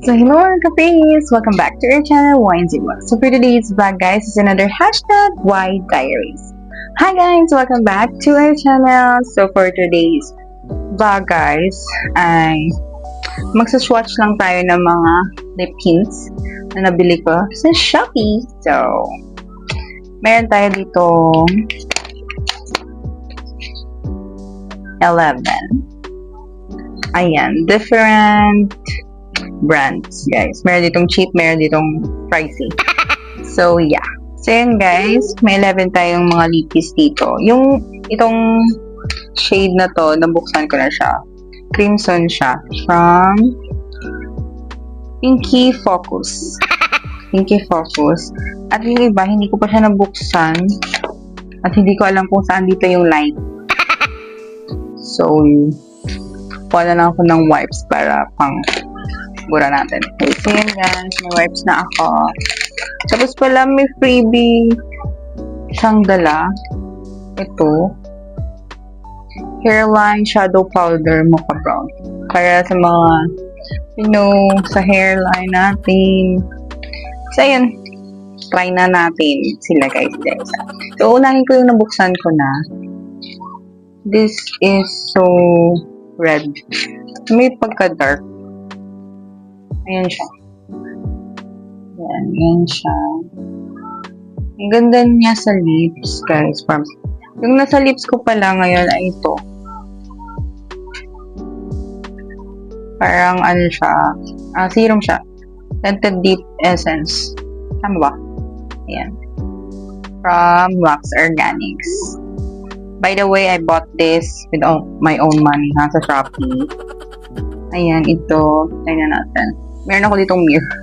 So hello mga kapis! Welcome back to our channel, YNZWA. So for today's vlog guys, is another hashtag Y Diaries. Hi guys! Welcome back to our channel. So for today's vlog guys, ay magsaswatch lang tayo ng mga lip hints na nabili ko sa Shopee. So, meron tayo dito 11. Ayan, different brands, guys. Meron ditong cheap, meron ditong pricey. So, yeah. So, yun, guys. May 11 tayong mga lipis dito. Itong shade na to, nabuksan ko na siya. Crimson siya. From Pinky Focus. Pinky Focus. At yung iba, hindi ko pa siya nabuksan. At hindi ko alam kung saan dito yung line. So, wala lang ako ng wipes para pang bura natin. Okay, so yun guys, may wipes na ako. Tapos pala may freebie siyang dala. Ito. Hairline Shadow Powder Mocha Brown. Para sa mga, sa hairline natin. So yun, try na natin sila guys. So unahin ko yung nabuksan ko na. This is so red. May pagka-dark. Ayan siya. Ayan siya. Ang ganda niya sa lips, guys. Yung nasa lips ko pala ngayon ay ito. Parang ano siya. Serum siya. Scented Deep Essence. Tama ba? Ayan. From Wax Organics. By the way, I bought this with my own money sa Shopee. Ayan, ito. Tingnan natin. Meron ako ditong mirror.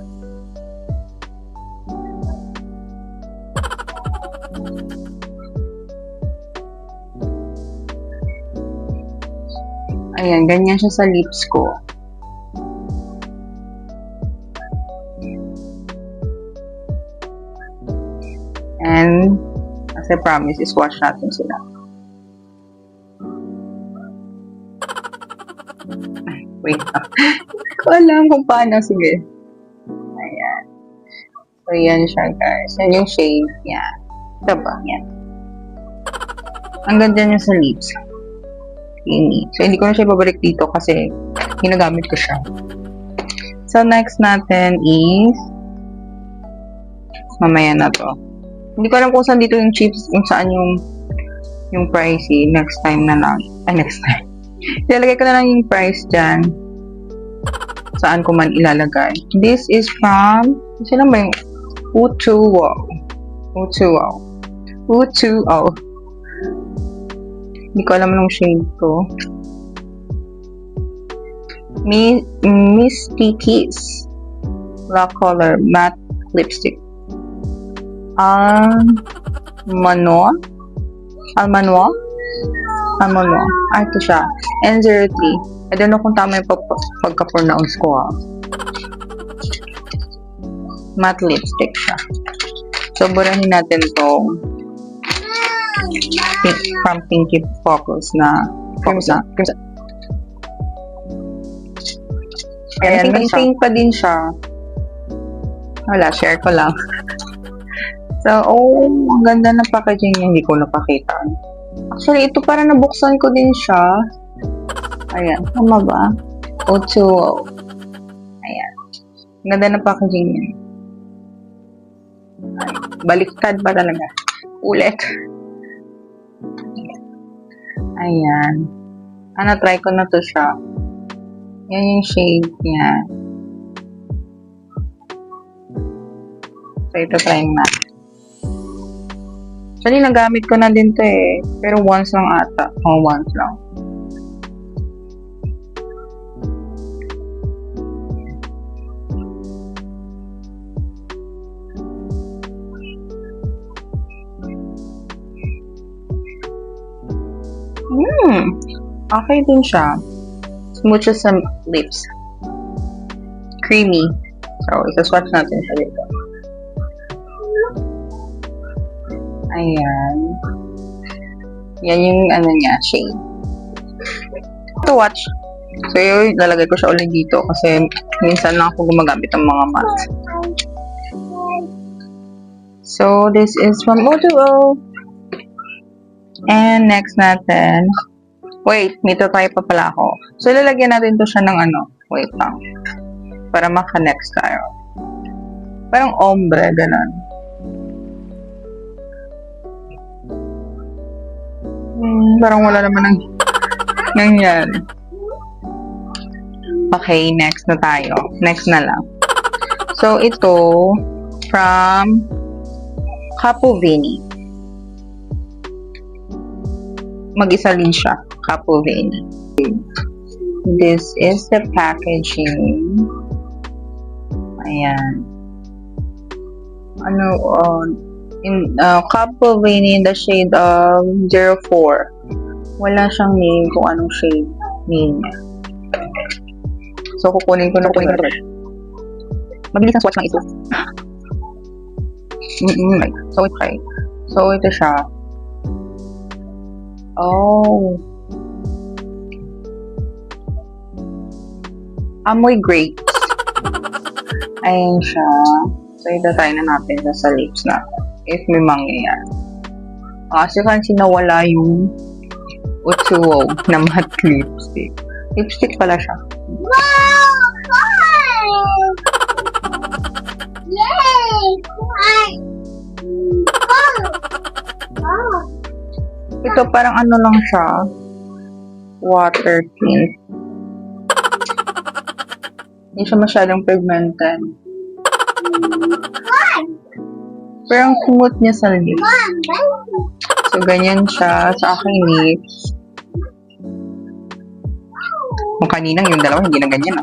Ayan, ganyan siya sa lips ko. And, as I promise, is-swatch natin sila. Wait. Hindi ko alam kung paano. Sige. Ayan. So, yan siya, guys. Yan yung shade. Yan. Ito ba? Yan. Ang ganda niya sa lips. Ini. So, hindi ko na siya babalik dito kasi ginagamit ko siya. So, next natin is mamaya na to. Hindi ko alam kung saan dito yung chips, kung saan yung pricey. Next time na lang. Ay, next time. Ilalagay ko na lang yung price dyan. Saan ko man ilalagay. This is from, sino ba yung Utuo. Hindi ko alam ng shade ko. Misty Kiss. Black color matte lipstick. Almanoa. Ito siya. N03. I don't know kung tama yung pagka-pronounce ko Matte lipstick siya. So, burahin natin itong from Pinky Focus na Crimson. Ayan, may pink pa din siya. Wala, share ko lang. So, ang ganda ng packaging niya. Hindi ko napakita. Actually, ito parang nabuksan ko din siya. Ayan, tama ba? Ocho. Ayan. Ang ganda ng packaging niya. Baliktad pa talaga. Ulit. Ayan. Try ko na to siya. Yan yung shade niya. So, ito try na. Actually, nagamit ko na din to eh. Pero once lang ata. Once lang. Okay din siya. Smooth siya sa lips. Creamy. So, isa-swatch natin siya dito. Ayan. Yan yung shade. To watch. So, yun, lalagay ko siya ulit dito kasi minsan lang ako gumagamit ng mga matte. So, this is from O2O. And next natin, wait, may tatry pa pala ako. So, lalagyan natin to siya ng wait lang. Para maka-next tayo. Parang ombre, ganun. Parang wala naman nangyari. Okay, next na tayo. Next na lang. So, ito, from Capovini. Mag-isa din siya, Capovini. This is the packaging. Ayan. Capovini in the shade of 04. Wala siyang name kung anong shade name niya. So, kukunin ko na. Mabilis ang swatch ng ito. So, okay. So, ito siya. Oh. Amoy grapes. Ayan siya. So, itatry na natin sa lips na. If may mangyayari. Kasi nawala yung O2O na matte lipstick. Lipstick pala siya. Wow! Yay! Ito parang lang siya. Water tint. Hindi siya masyadong pigmented. Pero ang smooth niya sa lips. So, ganyan siya sa aking lips. Kung kaninang yung dalawa, hindi na ganyan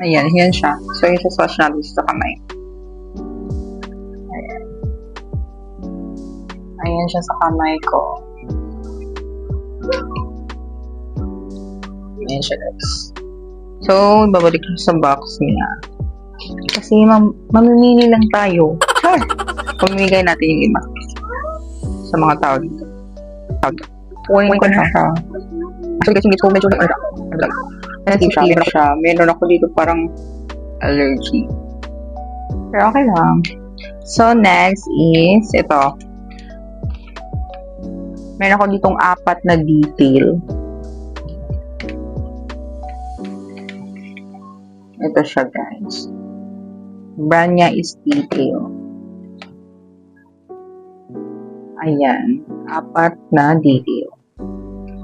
Ayan, yan siya. So, isa-swatch natin sa kamay. Ayan. Ayan siya sa kamay ko. Ayan siya, guys. So, babalik ko sa box niya. Kasi, mamimili lang tayo. Sure. Pamimigay natin yung iba. Sa mga tao dito. Kunin ko na siya. Actually, guys, hindi ko medyo sensitive siya. Meron ako dito parang allergy. Pero okay lang. So, next is ito. Meron ako ditong 4 na detail. Ito siya, guys. Brand niya is Detail. Ayan. 4 na detail.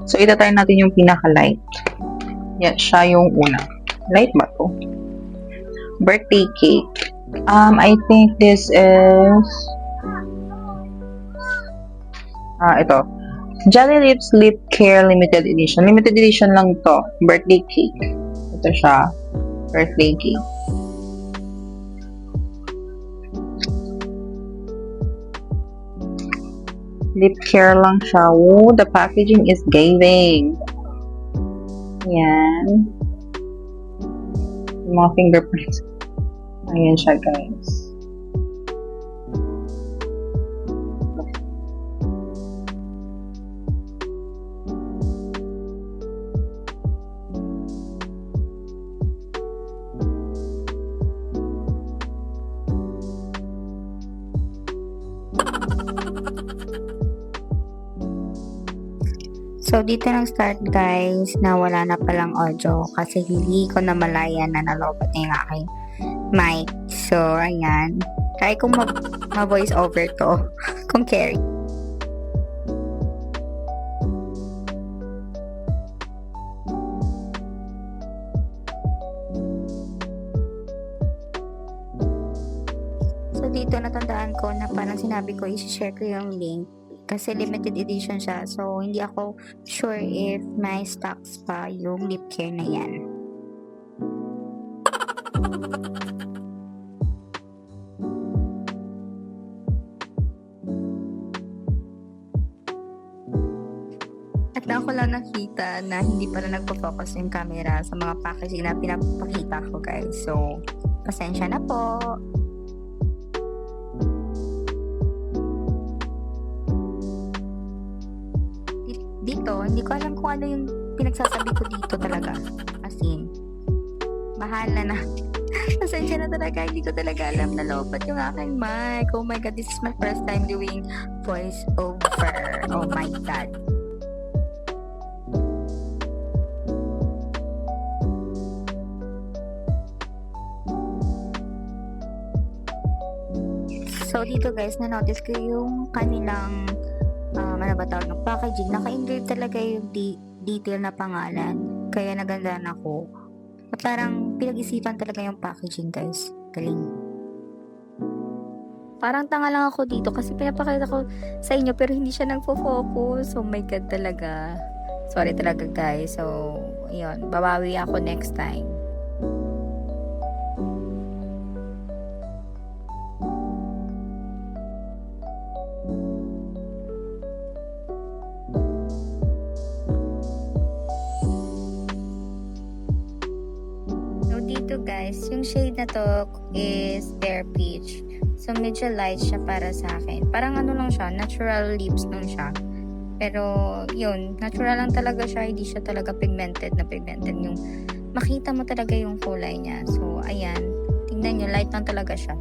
So, itatry natin yung pinaka-light. Yan, siya yung una. Light ba to? Birthday cake. I think this is ito. Jelly Lips Lip Care Limited Edition. Limited edition lang to. Birthday cake. Ito siya. Birthday cake. Lip care lang siya. Oh, the packaging is giving. Ayan. Yung mga fingerprints. Ayan siya, guys. So, dito nag-start guys na wala na palang audio kasi hindi ko na malaya na nalobat na yung aking mic. So, ayan. Try kong ma-voice over to kung carry. So, dito natandaan ko na parang sinabi ko i-share ko yung link kasi limited edition siya. So, hindi ako sure if may stocks pa yung lip care na yan. At na ako lang nakita na hindi pala nagpo-focus yung camera sa mga packaging na pinapakita ko, guys. So, pasensya na po. Dito, hindi ko alam kung ano yung pinagsasabi ko dito talaga. As in, bahala na. Pasensya na talaga, hindi ko talaga alam na lobat yung aking mic. Oh my God, this is my first time doing voice over. Oh my God. So, dito guys, na-notice ko yung kanilang, ano ba tawag ng packaging. Naka-engrave talaga yung detail na pangalan. Kaya nagandaan ako. At parang pinag-isipan talaga yung packaging guys. Galing. Parang tanga lang ako dito kasi pinapakita ko sa inyo pero hindi siya nagfo-focus. Oh my God talaga. Sorry talaga guys. So, yun. Babawi ako next time. So, dito guys, yung shade na to is Bear Peach. So, medyo light siya para sa akin. Parang ano lang siya, natural lips lang siya. Pero, yun, natural lang talaga siya. Hindi siya talaga pigmented na pigmented. Yung makita mo talaga yung kulay niya. So, ayan. Tingnan nyo, light lang talaga siya.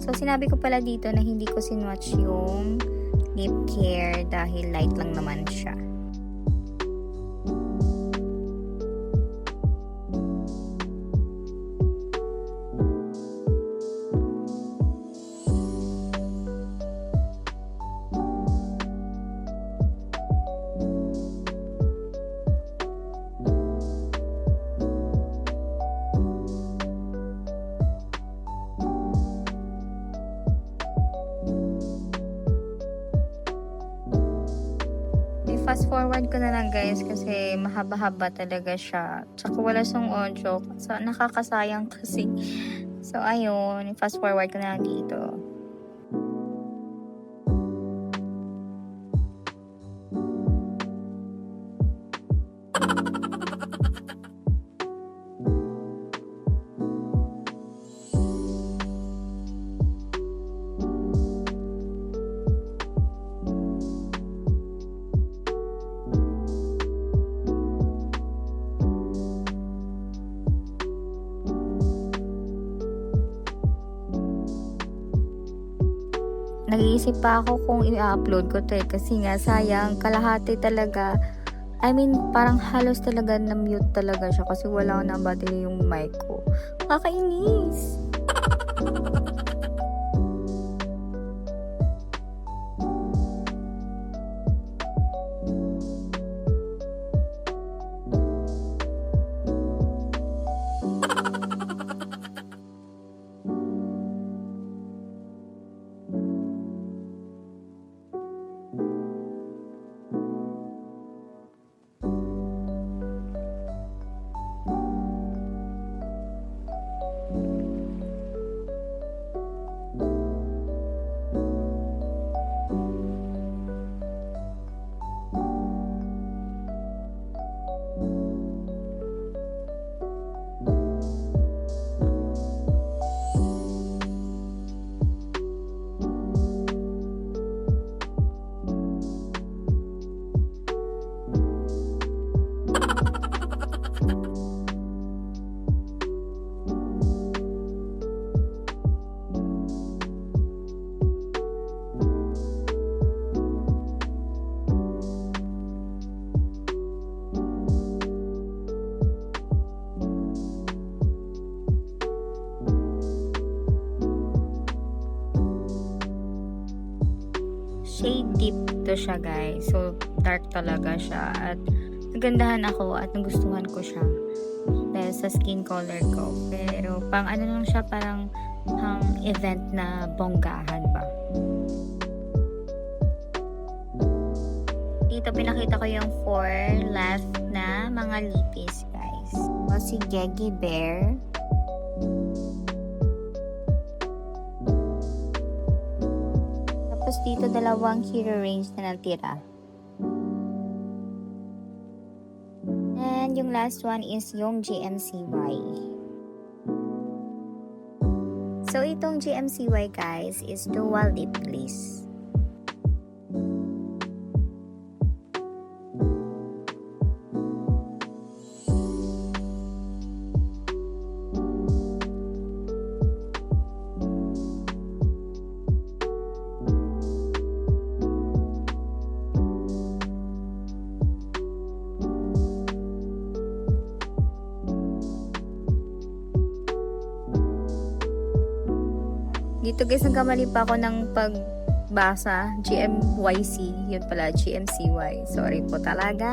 So, sinabi ko pala dito na hindi ko sinwatch yung lip care dahil light lang naman siya. Fast forward ko na lang guys kasi mahaba-haba talaga siya. Tsaka wala siyang audio. So, nakakasayang kasi. So, ayun. Fast forward ko na lang dito. Nag-iisip pa ako kung i-upload ko to kasi nga sayang kalahati talaga. I mean, parang halos talaga na-mute talaga siya kasi wala na battery yung mic ko. Kakainis! Shade deep to siya guys. So, dark talaga siya. At nagandahan ako at nagustuhan ko siya. Dahil sa skin color ko. Pero, pang ano lang siya, parang event na bonggahan ba. Dito pinakita ko yung 4 left na mga lipis guys. O si Geggy Bear. Tapos dito 2 hero range na natira. And yung last one is yung GMCY. So itong GMCY guys is dual lip glaze. Dito guys, nagkamali pa ako ng pagbasa. GMYC. Yun pala, GMCY. Sorry po talaga.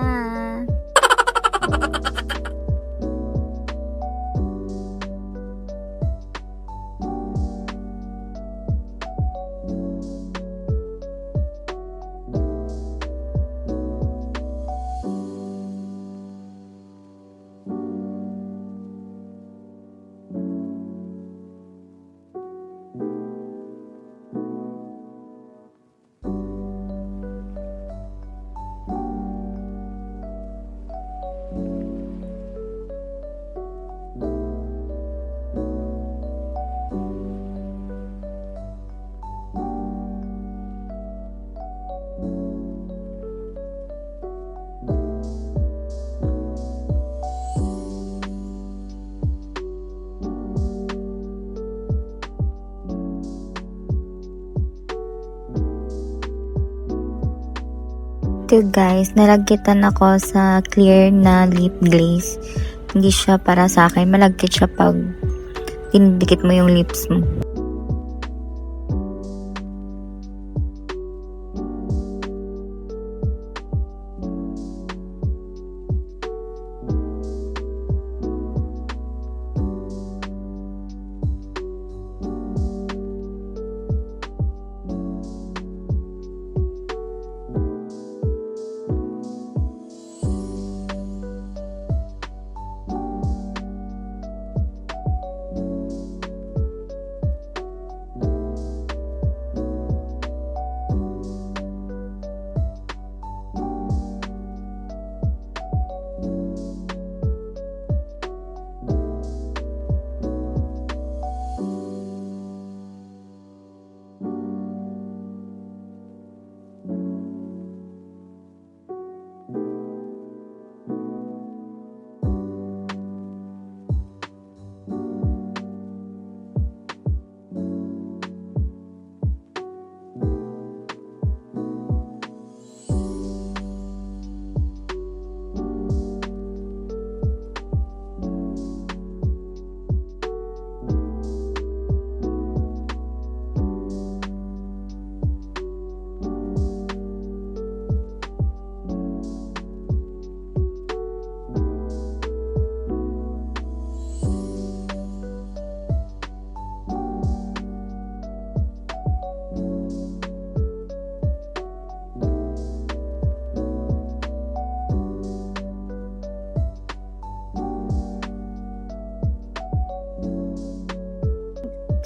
Ito guys, nalagkitan ako sa clear na lip glaze. Hindi siya para sa akin. Malagkit siya pag dinidikit mo yung lips mo.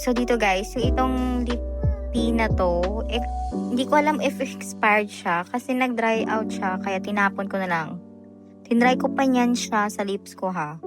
So, dito guys, yung itong lip tea na to, hindi ko alam if expired siya kasi nag-dry out siya, kaya tinapon ko na lang. Tinry ko pa niyan siya sa lips ko ha.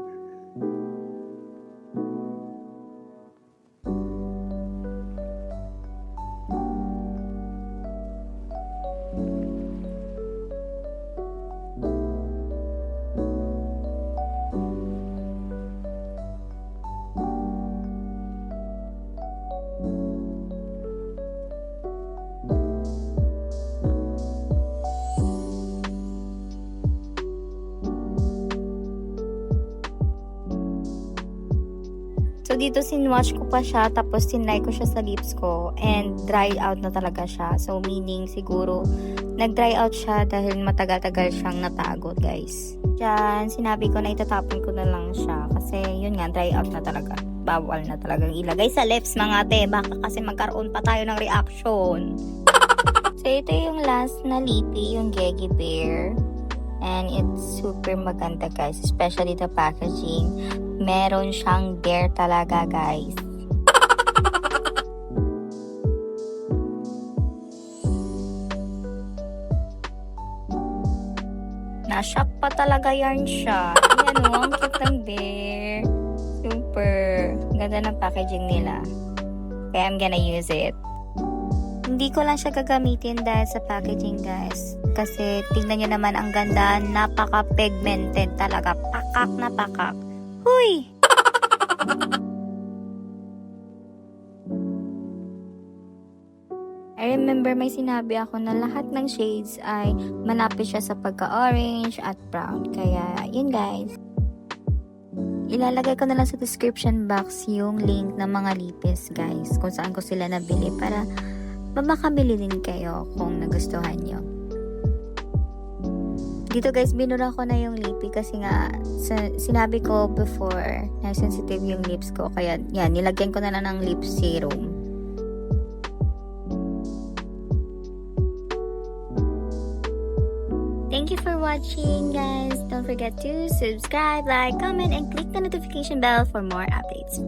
So, dito sinwatch ko pa siya, tapos tinry ko siya sa lips ko, and dry out na talaga siya. So, meaning, siguro, nag-dry out siya dahil matagal-tagal siyang natago, guys. Diyan, sinabi ko na itatapon ko na lang siya, kasi yun nga, dry out na talaga. Bawal na talagang ilagay sa lips, mga ate. Baka kasi magkaroon pa tayo ng reaction. So, ito yung last na lippy, yung Geggy Bear. And it's super maganda guys, especially the packaging. Meron siyang bear talaga guys. Na-shop pa talaga yarn siya. Ayan o, ang cute ng bear. Super. Ganda ng packaging nila. Kaya I'm gonna use it. Hindi ko lang siya gagamitin dahil sa packaging guys. Kasi tingnan nyo naman ang ganda. Napaka-pigmented talaga. Pakak na pakak. Huy! I remember may sinabi ako na lahat ng shades ay malapit siya sa pagka-orange at brown. Kaya, yun guys. Ilalagay ko na lang sa description box yung link ng mga lipis, guys, kung saan ko sila nabili para makamili din kayo kung nagustuhan nyo. Dito guys, binura ko na yung lipi kasi nga sinabi ko before na sensitive yung lips ko. Kaya yan, nilagyan ko na lang ng lip serum. Thank you for watching, guys. Don't forget to subscribe, like, comment, and click the notification bell for more updates.